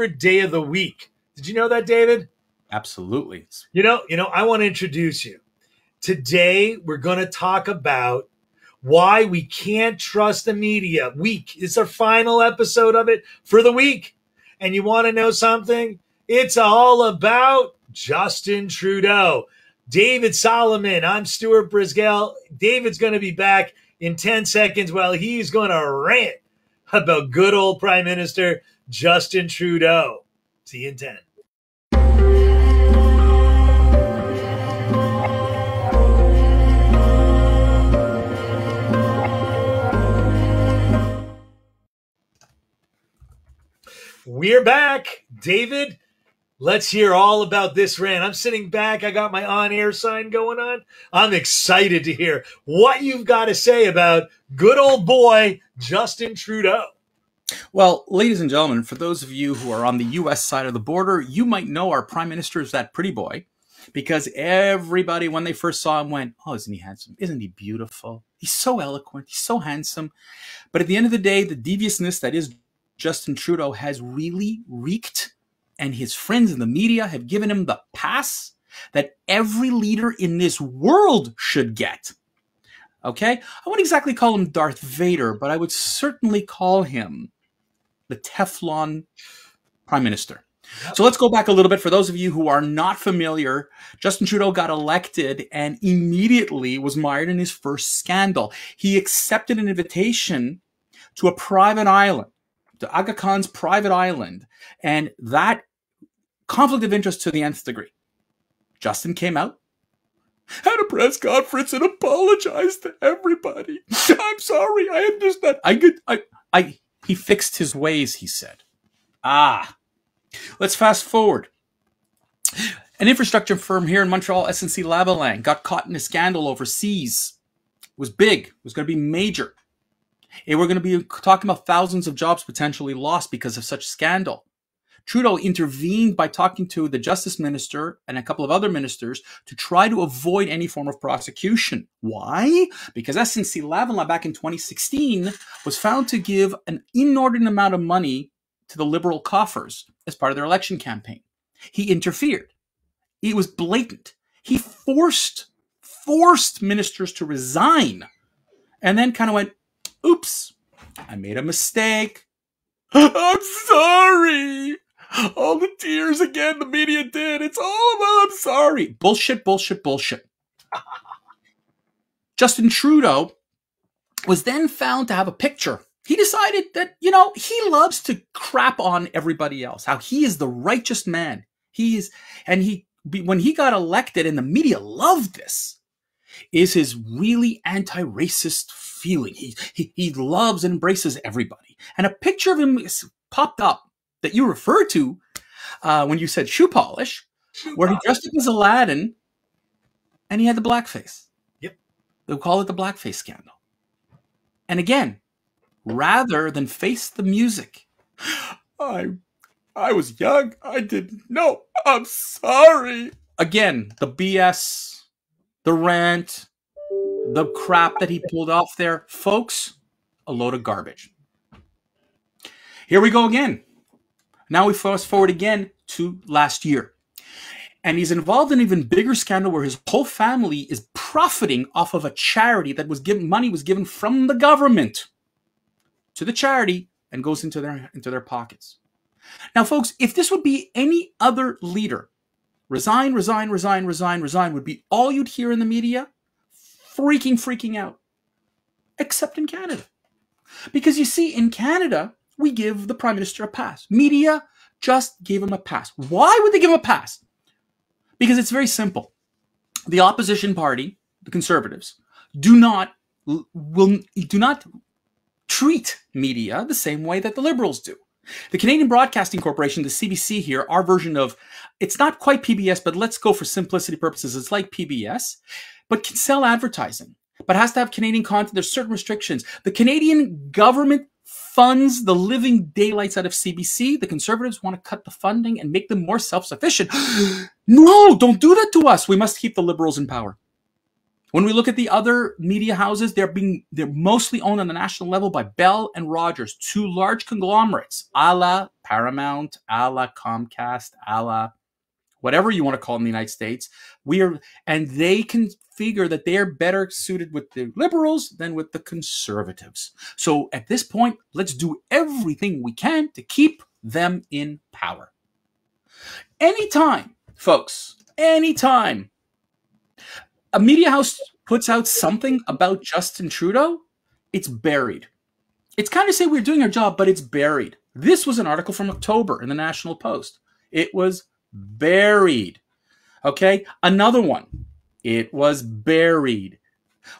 day of the week. Did you know that, David? Absolutely. You know, I want to introduce you. Today, we're going to talk about why we can't trust the media. It's our final episode of it for the week. And you want to know something? It's all about Justin Trudeau. David Solomon, I'm Stuart Brisgell. David's going to be back in 10 seconds while he's going to rant about good old Prime Minister Justin Trudeau. See you in 10. We're back. David, let's hear all about this rant. I'm sitting back. I got my on-air sign going on. I'm excited to hear what you've got to say about good old boy Justin Trudeau. Well, ladies and gentlemen, for those of you who are on the U.S. side of the border, you might know our Prime Minister is that pretty boy because everybody, when they first saw him, went, oh, isn't he handsome? Isn't he beautiful? He's so eloquent. He's so handsome. But at the end of the day, the deviousness that is Justin Trudeau has really reeked, and his friends in the media have given him the pass that every leader in this world should get. Okay? I wouldn't exactly call him Darth Vader, but I would certainly call him the Teflon Prime Minister. So let's go back a little bit. For those of you who are not familiar, Justin Trudeau got elected and immediately was mired in his first scandal. He accepted an invitation to a private island, to Aga Khan's private island, and that conflict of interest to the nth degree. Justin came out, had a press conference, and apologized to everybody. I'm sorry, I understand. He fixed his ways, he said. Let's fast forward. An infrastructure firm here in Montreal, SNC-Lavalin, got caught in a scandal overseas. It was big. It was going to be major. And we're going to be talking about thousands of jobs potentially lost because of such scandal. Trudeau intervened by talking to the Justice Minister and a couple of other ministers to try to avoid any form of prosecution. Why? Because SNC-Lavalin back in 2016 was found to give an inordinate amount of money to the Liberal coffers as part of their election campaign. He interfered. It was blatant. He forced ministers to resign and then kind of went, oops, I made a mistake. I'm sorry. All the tears again the media did. It's all about I'm sorry. Bullshit, bullshit, bullshit. Justin Trudeau was then found to have a picture. He decided that, you know, he loves to crap on everybody else, how he is the righteous man. When he got elected, and the media loved this, is his really anti-racist feeling. He loves and embraces everybody. And a picture of him popped up that you referred to when you said shoe polish, where he dressed up as Aladdin and he had the blackface. Yep. They'll call it the blackface scandal. And again, rather than face the music, I was young. I didn't know. I'm sorry. Again, the BS, the rant, the crap that he pulled off there, folks, a load of garbage. Here we go again. Now we fast forward again to last year. And he's involved in an even bigger scandal where his whole family is profiting off of a charity that was given, money was given from the government to the charity and goes into their pockets. Now, folks, if this would be any other leader, resign would be all you'd hear in the media, freaking out, except in Canada. Because you see, in Canada, we give the Prime Minister a pass. Media just gave him a pass. Why would they give him a pass? Because it's very simple. The opposition party, the Conservatives, do not treat media the same way that the Liberals do. The Canadian Broadcasting Corporation, the CBC here, our version of, it's not quite PBS, but let's go for simplicity purposes. It's like PBS, but can sell advertising, but has to have Canadian content. There's certain restrictions. The Canadian government funds the living daylights out of CBC. The Conservatives want to cut the funding and make them more self-sufficient. No, don't do that to us. We must keep the Liberals in power. When we look at the other media houses, they're mostly owned on the national level by Bell and Rogers, two large conglomerates, a la Paramount, a la Comcast, a la whatever you want to call it in the United States. And they can figure that they are better suited with the liberals than with the conservatives. So at this point, let's do everything we can to keep them in power. Anytime, folks, anytime a media house puts out something about Justin Trudeau, it's buried. It's kind of say we're doing our job, but it's buried. This was an article from October in the National Post. It was buried. Okay, another one. It was buried.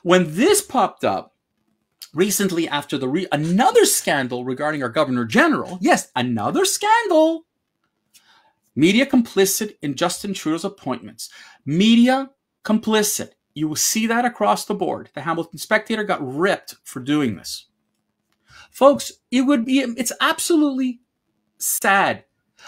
When this popped up recently after another scandal regarding our Governor General, yes, another scandal, media complicit in Justin Trudeau's appointments. Media complicit. You will see that across the board. The Hamilton Spectator got ripped for doing this. Folks, it's absolutely sad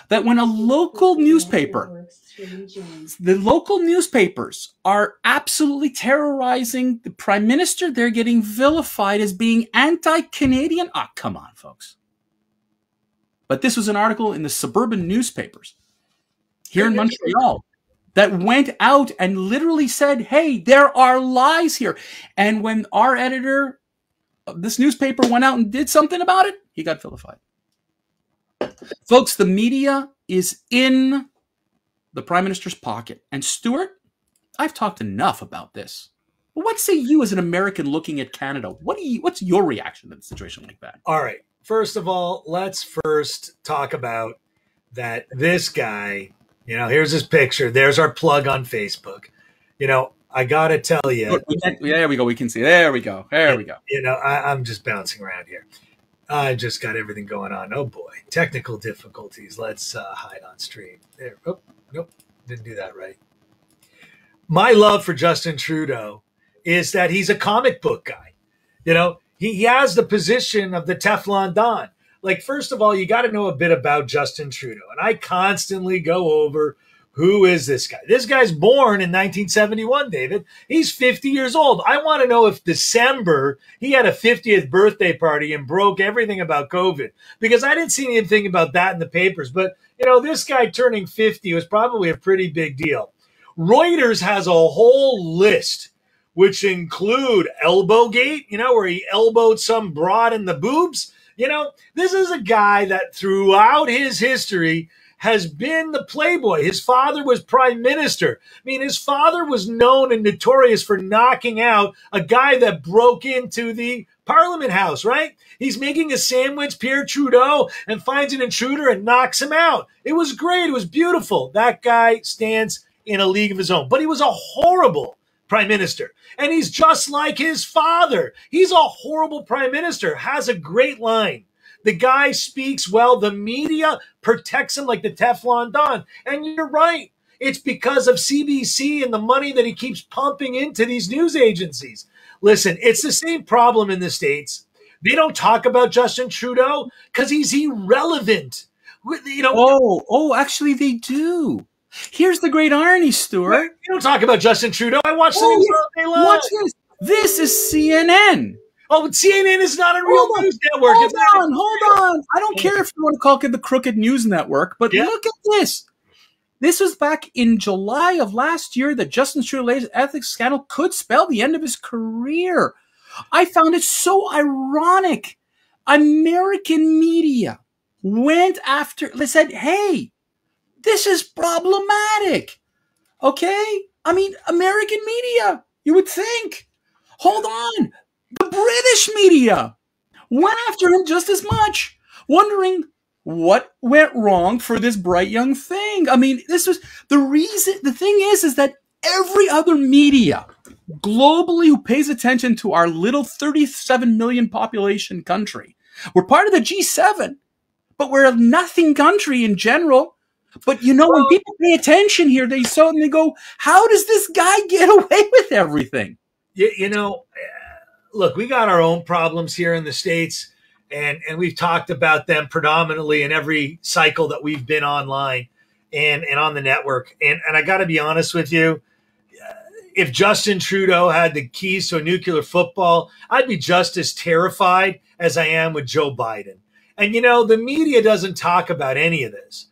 that when a local newspaper, the local newspapers are absolutely terrorizing the Prime Minister, they're getting vilified as being anti-Canadian. Ah, come on, folks. But this was an article in the suburban newspapers here in Montreal that went out and literally said, hey, there are lies here. And when our editor of this newspaper went out and did something about it, he got vilified. Folks, the media is in the Prime Minister's pocket. And Stuart, I've talked enough about this. But what say you as an American looking at Canada? What's your reaction to a situation like that? All right. First of all, let's first talk about that this guy, here's his picture. There's our plug on Facebook. I got to tell you. There we go. We can see. There we go. There we go. I'm just bouncing around here. I just got everything going on. Oh, boy. Technical difficulties. Let's hide on stream. There. Oh, nope. Didn't do that right. My love for Justin Trudeau is that he's a comic book guy. He has the position of the Teflon Don. Like, first of all, you got to know a bit about Justin Trudeau. And I constantly go over, who is this guy? This guy's born in 1971, David. He's 50 years old. I want to know if December he had a 50th birthday party and broke everything about COVID, because I didn't see anything about that in the papers. But, this guy turning 50 was probably a pretty big deal. Reuters has a whole list, which include Elbowgate, where he elbowed some broad in the boobs. This is a guy that throughout his history has been the playboy. His father was prime minister. His father was known and notorious for knocking out a guy that broke into the Parliament House, right? He's making a sandwich, Pierre Trudeau, and finds an intruder and knocks him out. It was great. It was beautiful. That guy stands in a league of his own. But he was a horrible prime minister. And he's just like his father. He's a horrible prime minister, has a great line. The guy speaks well. The media protects him like the Teflon Don. And you're right. It's because of CBC and the money that he keeps pumping into these news agencies. Listen, it's the same problem in the States. They don't talk about Justin Trudeau because he's irrelevant. Actually they do. Here's the great irony, Stuart. You don't talk about Justin Trudeau. I watch the news all day long. Watch this. This is CNN. Oh, but CNN is not a real news network. Hold on. I don't care if you want to call it the crooked news network, but look at this. This was back in July of last year that Justin Trudeau's ethics scandal could spell the end of his career. I found it so ironic. American media went after, they said, hey, this is problematic. Okay? American media, you would think. Hold on. The British media went after him just as much, wondering what went wrong for this bright young thing. This was the reason. The thing is that every other media globally who pays attention to our little 37 million population country, we're part of the G7, but we're a nothing country in general. But when people pay attention here, they suddenly go, how does this guy get away with everything? Look, we got our own problems here in the States, and we've talked about them predominantly in every cycle that we've been online and on the network. And I got to be honest with you, if Justin Trudeau had the keys to a nuclear football, I'd be just as terrified as I am with Joe Biden. And, the media doesn't talk about any of this.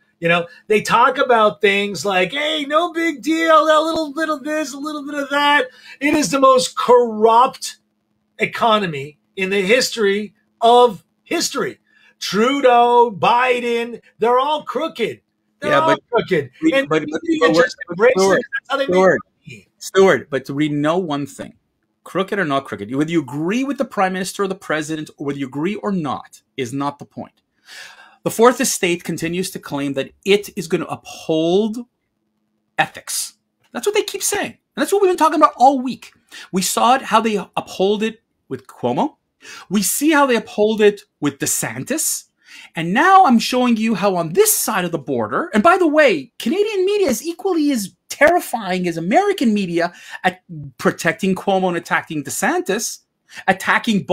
They talk about things like, hey, no big deal, a little bit of this, a little bit of that. It is the most corrupt economy in the history of history. Trudeau, Biden, they're all crooked. They're all crooked. And the media just embraces it. That's how they make money. Stuart, but we know one thing. Crooked or not crooked, whether you agree with the Prime Minister or the President, or whether you agree or not, is not the point. The Fourth Estate continues to claim that it is going to uphold ethics. That's what they keep saying. And that's what we've been talking about all week. We saw it, how they uphold it with Cuomo. We see how they uphold it with DeSantis. And now I'm showing you how on this side of the border, and by the way, Canadian media is equally as terrifying as American media at protecting Cuomo and attacking DeSantis, attacking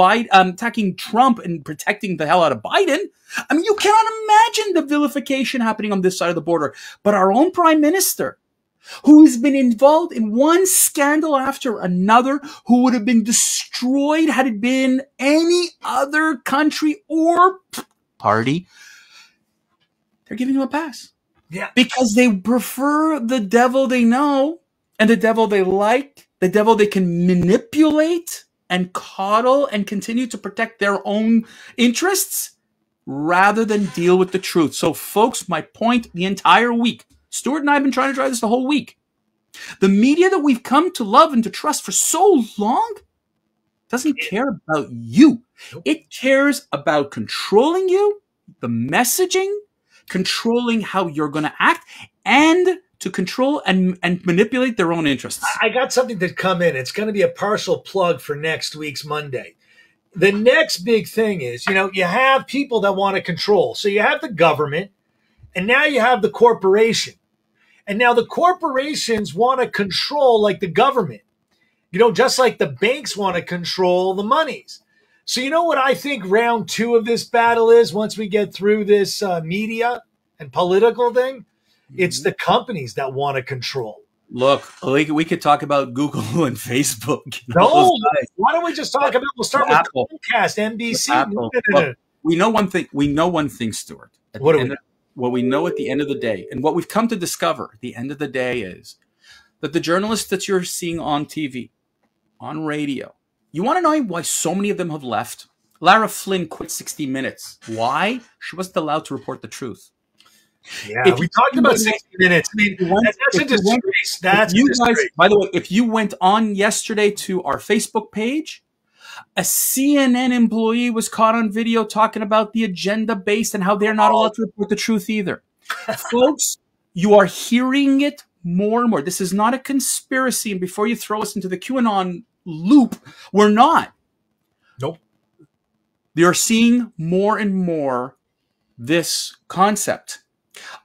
Trump and protecting the hell out of Biden. I mean, you cannot imagine the vilification happening on this side of the border. But our own Prime Minister, who has been involved in one scandal after another, who would have been destroyed had it been any other country or party, they're giving him a pass. Yeah. Because they prefer the devil they know and the devil they like, the devil they can manipulate and coddle and continue to protect their own interests rather than deal with the truth. So, folks, my point the entire week, Stuart and I have been trying to drive this the whole week. The media that we've come to love and to trust for so long doesn't care about you. It cares about controlling you, the messaging, controlling how you're going to act, and to control and manipulate their own interests. I got something to come in. It's going to be a partial plug for next week's Monday. The next big thing is, you have people that want to control. So you have the government, and now you have the corporation. And now the corporations want to control like the government, just like the banks want to control the monies. So you know what I think round 2 of this battle is once we get through this media and political thing? It's the companies that want to control. Look, we could talk about Google and Facebook. No, why don't we just talk about, we'll start with Apple. Comcast, NBC. Look, we know one thing, Stuart. What we know at the end of the day, and what we've come to discover at the end of the day is that the journalists that you're seeing on TV, on radio, you want to know why so many of them have left? Lara Flynn quit 60 Minutes. Why? She wasn't allowed to report the truth. Yeah, we talked about 60 Minutes. I mean, that's a disgrace. That's a disgrace. By the way, if you went on yesterday to our Facebook page, a CNN employee was caught on video talking about the agenda-based and how they're not allowed to report the truth either. Folks, you are hearing it more and more. This is not a conspiracy, and before you throw us into the QAnon loop, we're not. Nope. They are seeing more and more this concept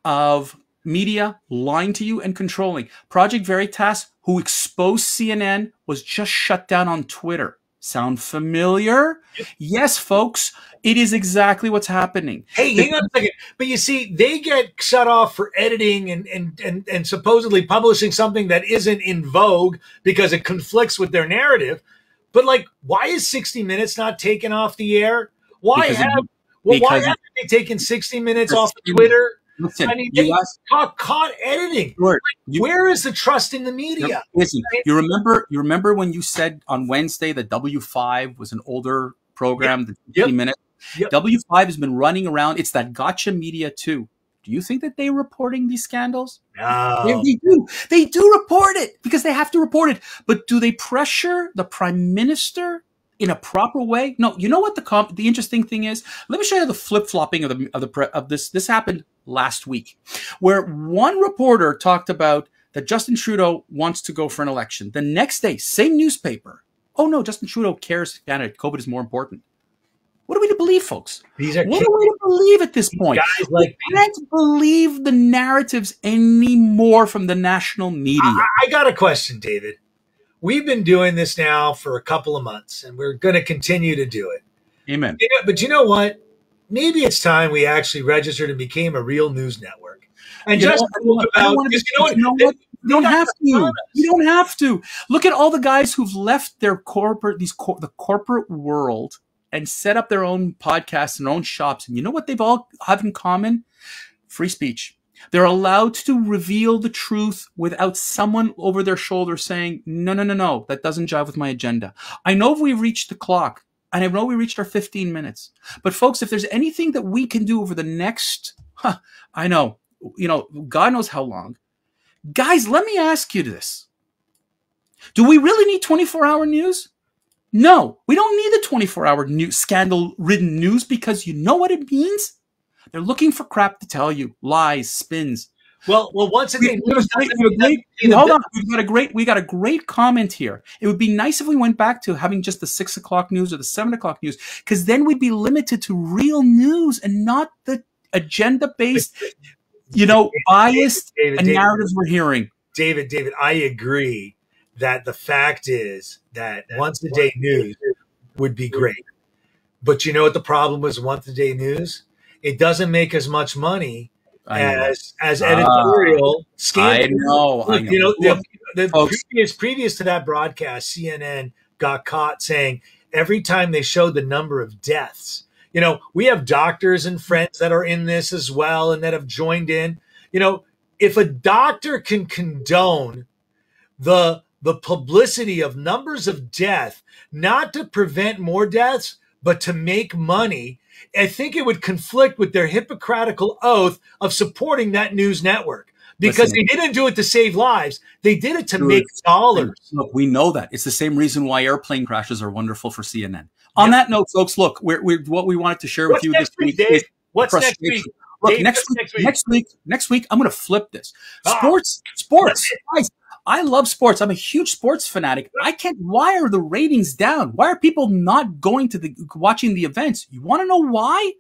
of media lying to you and controlling. Project Veritas, who exposed CNN, was just shut down on Twitter. Sound familiar? Yes, folks, it is exactly what's happening. Hey, hang on a second. But you see, they get shut off for editing and supposedly publishing something that isn't in vogue because it conflicts with their narrative. But why is 60 Minutes not taken off the air? Why haven't they taken 60 Minutes off of Twitter? Listen, I mean, they caught editing. Where is the trust in the media? Listen, you remember when you said on Wednesday that W5 was an older program, the 60 Minutes? Yep. W5 has been running around. It's that gotcha media too. Do you think that they're reporting these scandals? No. They do. They do report it because they have to report it. But do they pressure the Prime Minister in a proper way? No. You know what the interesting thing is? Let me show you the flip-flopping of this. This happened last week, where one reporter talked about that Justin Trudeau wants to go for an election. The next day, same newspaper. Oh no, Justin Trudeau cares. Canada, COVID is more important. What are we to believe, folks? What are we to believe at this point? We can't believe the narratives anymore from the national media. I got a question, David. We've been doing this now for a couple of months, and we're going to continue to do it. Amen. But you know what? Maybe it's time we actually registered and became a real news network. And just talk about, You don't have to. You don't have to. Look at all the guys who've left their the corporate world and set up their own podcasts and own shops. And you know what they've all have in common? Free speech. They're allowed to reveal the truth without someone over their shoulder saying, no, that doesn't jive with my agenda. I know we've reached the clock, and I know we reached our 15 minutes. But folks, if there's anything that we can do over the next, I know, God knows how long. Guys, let me ask you this. Do we really need 24-hour news? No, we don't need the 24-hour news, scandal-ridden news, because you know what it means? They're looking for crap to tell you, lies, spins. Well, once again, hold on. We got a great comment here. It would be nice if we went back to having just the 6 o'clock news or the 7 o'clock news, because then we'd be limited to real news and not the agenda-based, biased narratives we're hearing. David, I agree that the fact is that once a day news would be great. But you know what the problem was once a day news? It doesn't make as much money as editorial scandal. I know. Previous to that broadcast, CNN got caught saying every time they showed the number of deaths, we have doctors and friends that are in this as well and that have joined in. If a doctor can condone the publicity of numbers of death, not to prevent more deaths, but to make money, I think it would conflict with their Hippocratical oath of supporting that news network, because they didn't do it to save lives. They did it to make dollars. Look, we know that. It's the same reation why airplane crashes are wonderful for CNN. On that note, folks, look, we're what we wanted to share with you this week is What's next week? Look, next week, I'm going to flip this. Sports. Guys, I love sports. I'm a huge sports fanatic. Why are the ratings down? Why are people not going to watching the events? You want to know why?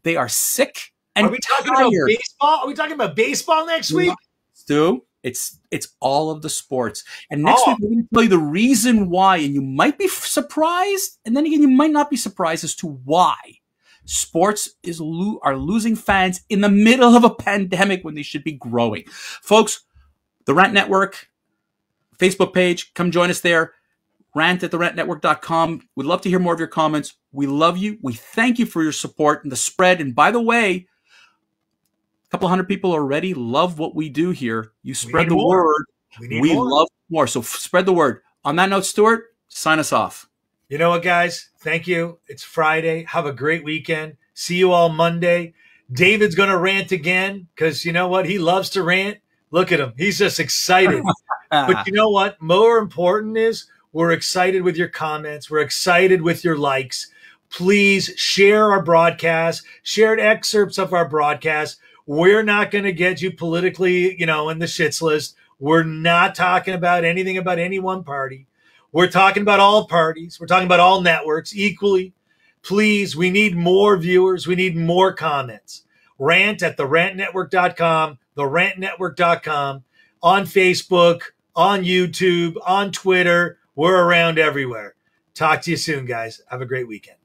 They are sick and tired. About baseball? Are we talking about baseball next week? Stu, it's all of the sports. And next week, we're going to tell you the reason why. And you might be surprised. And then again, you might not be surprised as to why sports are losing fans in the middle of a pandemic when they should be growing. Folks, the Rant Network Facebook page, come join us there. Rant at therantnetwork.com. We'd love to hear more of your comments. We love you. We thank you for your support and the spread. And by the way, a couple hundred people already love what we do here. You spread the word. We love more. So spread the word. On that note, Stuart, sign us off. You know what, guys? Thank you. It's Friday. Have a great weekend. See you all Monday. David's going to rant again because you know what? He loves to rant. Look at him. He's just excited. But you know what? More important is we're excited with your comments. We're excited with your likes. Please share our broadcast. Share excerpts of our broadcast. We're not going to get you politically, in the shits list. We're not talking about anything about any one party. We're talking about all parties. We're talking about all networks equally. Please, we need more viewers. We need more comments. Rant at therantnetwork.com, therantnetwork.com, on Facebook, on YouTube, on Twitter. We're around everywhere. Talk to you soon, guys. Have a great weekend.